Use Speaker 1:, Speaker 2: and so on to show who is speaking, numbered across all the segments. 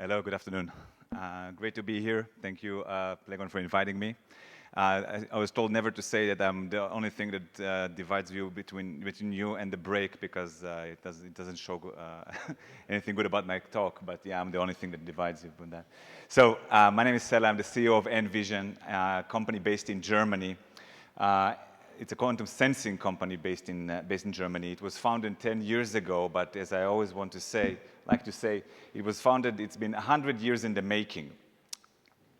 Speaker 1: Hello, good afternoon. Great to be here. Thank you, Plegon, for inviting me. I was told never to say that I'm the only thing that divides you between you and the break, because it doesn't show anything good about my talk. But yeah, I'm the only thing that divides you from that. So my name is Sella. I'm the CEO of Envision, a company based in Germany. It's a quantum sensing company based in Germany. It was founded 10 years ago, but as I always like to say, it was founded, it's been 100 years in the making.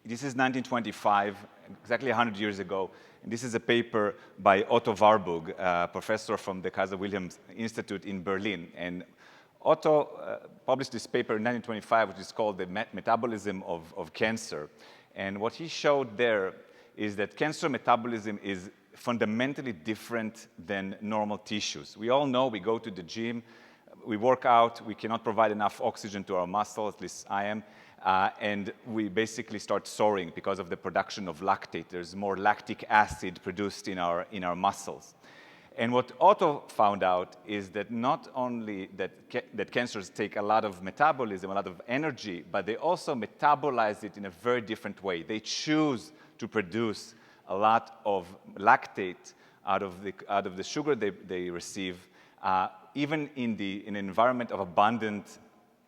Speaker 1: This is 1925, exactly 100 years ago, and this is a paper by Otto Warburg, a professor from the Kaiser Wilhelm Institute in Berlin. And Otto published this paper in 1925, which is called the Metabolism of Cancer. And what he showed there is that cancer metabolism is fundamentally different than normal tissues. We all know we go to the gym, we work out, we cannot provide enough oxygen to our muscles, at least I am, and we basically start soaring because of the production of lactate. There's more lactic acid produced in our muscles. And what Otto found out is that not only that cancers take a lot of metabolism, a lot of energy, but they also metabolize it in a very different way. They choose to produce a lot of lactate out of the sugar they receive, even in an environment of abundant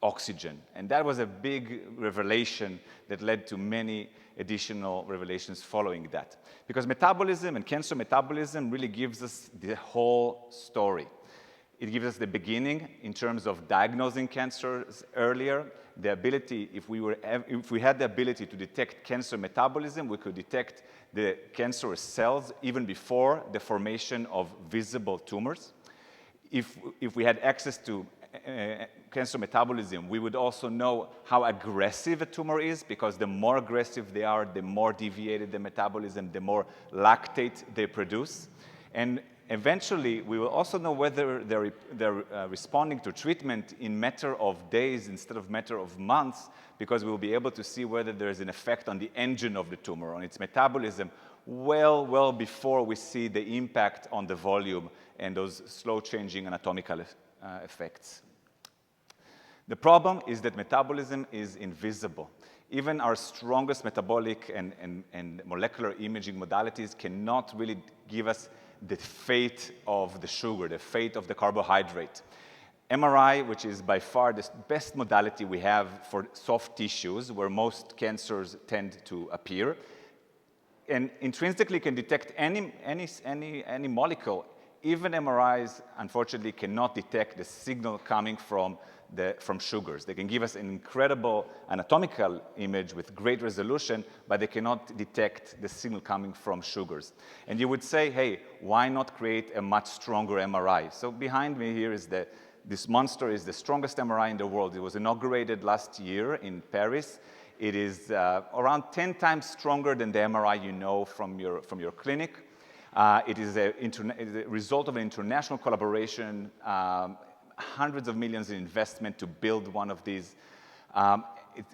Speaker 1: oxygen. And that was a big revelation that led to many additional revelations following that. Because metabolism and cancer metabolism really gives us the whole story. It gives us the beginning in terms of diagnosing cancers earlier. The ability, if we had the ability to detect cancer metabolism, we could detect the cancerous cells even before the formation of visible tumors. If we had access to cancer metabolism, we would also know how aggressive a tumor is, because the more aggressive they are, the more deviated the metabolism, the more lactate they produce. And eventually, we will also know whether they're responding to treatment in matter of days instead of matter of months, because we will be able to see whether there is an effect on the engine of the tumor, on its metabolism, well before we see the impact on the volume and those slow-changing anatomical effects. The problem is that metabolism is invisible. Even our strongest metabolic and molecular imaging modalities cannot really give us the fate of the sugar, the fate of the carbohydrate. MRI, which is by far the best modality we have for soft tissues, where most cancers tend to appear, and intrinsically can detect any molecule. Even MRIs, unfortunately, cannot detect the signal coming from sugars. They can give us an incredible anatomical image with great resolution, but they cannot detect the signal coming from sugars. And you would say, hey, why not create a much stronger MRI? So behind me here is this monster is the strongest MRI in the world. It was inaugurated last year in Paris. It is around 10 times stronger than the MRI you know from your clinic. It is a result of an international collaboration, hundreds of millions in investment to build one of these.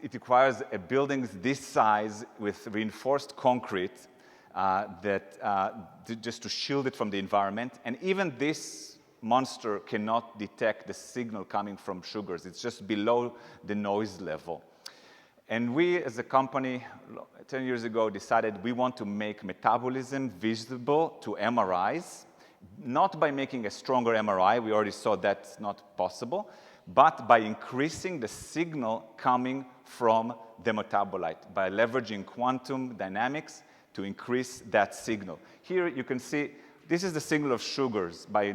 Speaker 1: It requires a building this size with reinforced concrete just to shield it from the environment. And even this monster cannot detect the signal coming from sugars. It's just below the noise level. And we, as a company, 10 years ago, decided we want to make metabolism visible to MRIs, not by making a stronger MRI, we already saw that's not possible, but by increasing the signal coming from the metabolite, by leveraging quantum dynamics to increase that signal. Here you can see, this is the signal of sugars by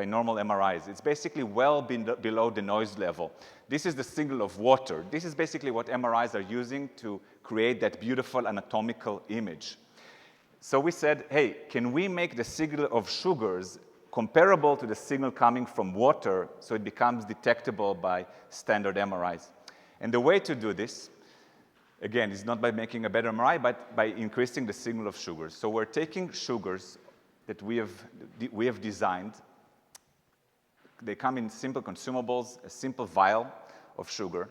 Speaker 1: normal MRIs. It's basically well below the noise level. This is the signal of water. This is basically what MRIs are using to create that beautiful anatomical image. So we said, hey, can we make the signal of sugars comparable to the signal coming from water so it becomes detectable by standard MRIs? And the way to do this, again, is not by making a better MRI, but by increasing the signal of sugars. So we're taking sugars that we have designed. They come in simple consumables, a simple vial of sugar.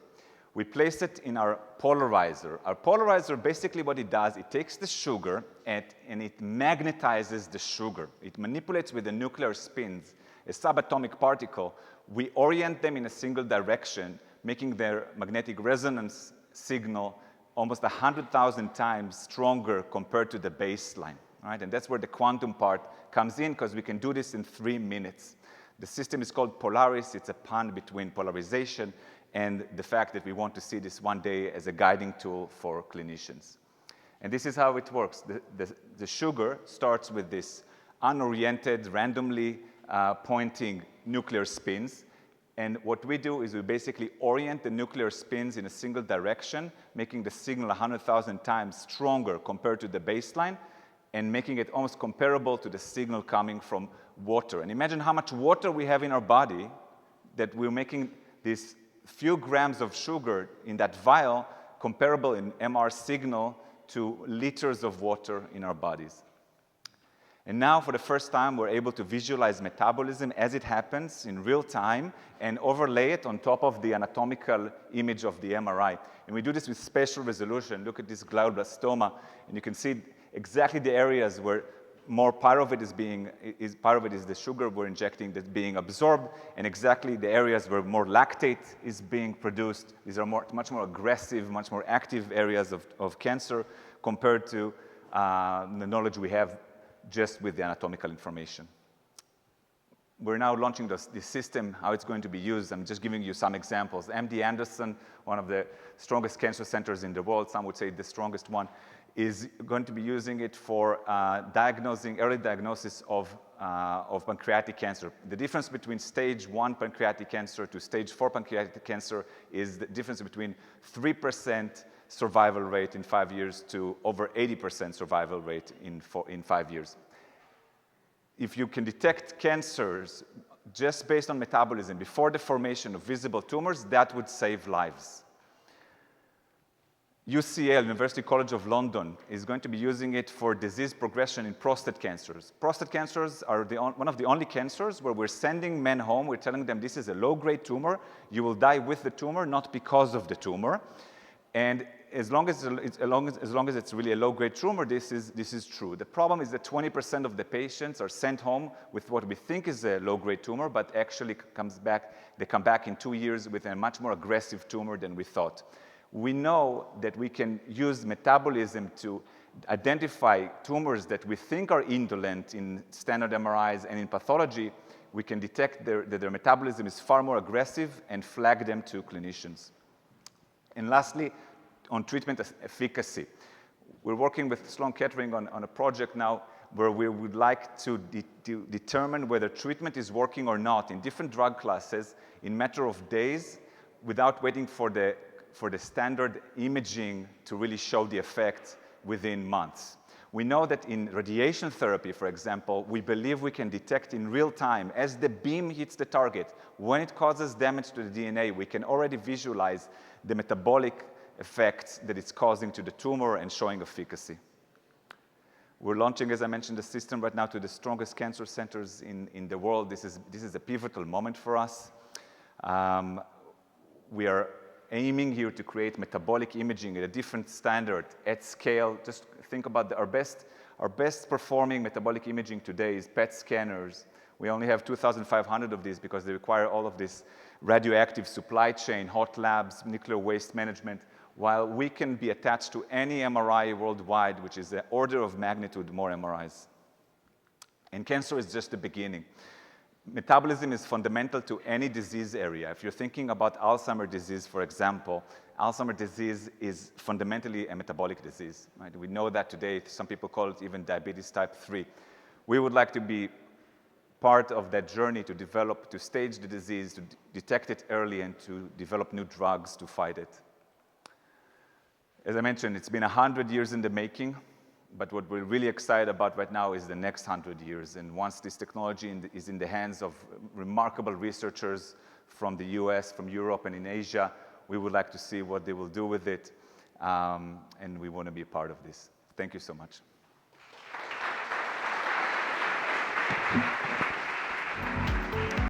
Speaker 1: We place it in our polarizer. Our polarizer, basically what it does, it takes the sugar and it magnetizes the sugar. It manipulates with the nuclear spins a subatomic particle. We orient them in a single direction, making their magnetic resonance signal almost 100,000 times stronger compared to the baseline, right? And that's where the quantum part comes in, because we can do this in 3 minutes. The system is called Polaris. It's a pun between polarization and the fact that we want to see this one day as a guiding tool for clinicians. And this is how it works. The sugar starts with this unoriented, randomly pointing nuclear spins. And what we do is we basically orient the nuclear spins in a single direction, making the signal 100,000 times stronger compared to the baseline, and making it almost comparable to the signal coming from water. And imagine how much water we have in our body, that we're making these few grams of sugar in that vial comparable in MR signal to liters of water in our bodies. And now, for the first time, we're able to visualize metabolism as it happens in real time and overlay it on top of the anatomical image of the MRI. And we do this with spatial resolution. Look at this glioblastoma, and you can see exactly the areas where more part of it is the sugar we're injecting that's being absorbed, and exactly the areas where more lactate is being produced. These are much more aggressive, much more active areas of cancer compared to the knowledge we have just with the anatomical information. We're now launching this system, how it's going to be used. I'm just giving you some examples. MD Anderson, one of the strongest cancer centers in the world, some would say the strongest one, is going to be using it for early diagnosis of pancreatic cancer. The difference between stage 1 pancreatic cancer to stage 4 pancreatic cancer is the difference between 3% survival rate in 5 years to over 80% survival rate in 5 years. If you can detect cancers just based on metabolism before the formation of visible tumors, that would save lives. UCL, University College of London, is going to be using it for disease progression in prostate cancers. Prostate cancers are one of the only cancers where we're sending men home. We're telling them this is a low-grade tumor. You will die with the tumor, not because of the tumor. And as long as it's really a low-grade tumor, this is true. The problem is that 20% of the patients are sent home with what we think is a low-grade tumor, but actually they come back in 2 years with a much more aggressive tumor than we thought. We know that we can use metabolism to identify tumors that we think are indolent in standard MRIs, and in pathology, we can detect that their metabolism is far more aggressive and flag them to clinicians. And lastly, on treatment efficacy. We're working with Sloan Kettering on a project now where we would like to determine whether treatment is working or not in different drug classes in a matter of days without waiting for the standard imaging to really show the effect within months. We know that in radiation therapy, for example, we believe we can detect in real time as the beam hits the target. When it causes damage to the DNA, we can already visualize the metabolic effects that it's causing to the tumor and showing efficacy. We're launching, as I mentioned, the system right now to the strongest cancer centers in the world. This is a pivotal moment for us. We are aiming here to create metabolic imaging at a different standard, at scale. Just think about our best performing metabolic imaging today is PET scanners. We only have 2,500 of these because they require all of this radioactive supply chain, hot labs, nuclear waste management, while we can be attached to any MRI worldwide, which is an order of magnitude more MRIs. And cancer is just the beginning. Metabolism is fundamental to any disease area. If you're thinking about Alzheimer's disease, for example, Alzheimer's disease is fundamentally a metabolic disease, right? We know that today. Some people call it even diabetes type 3. We would like to be part of that journey to stage the disease, to detect it early, and to develop new drugs to fight it. As I mentioned, it's been 100 years in the making, but what we're really excited about right now is the next 100 years. And once this technology is in the hands of remarkable researchers from the US, from Europe, and in Asia, we would like to see what they will do with it, and we want to be a part of this. Thank you so much.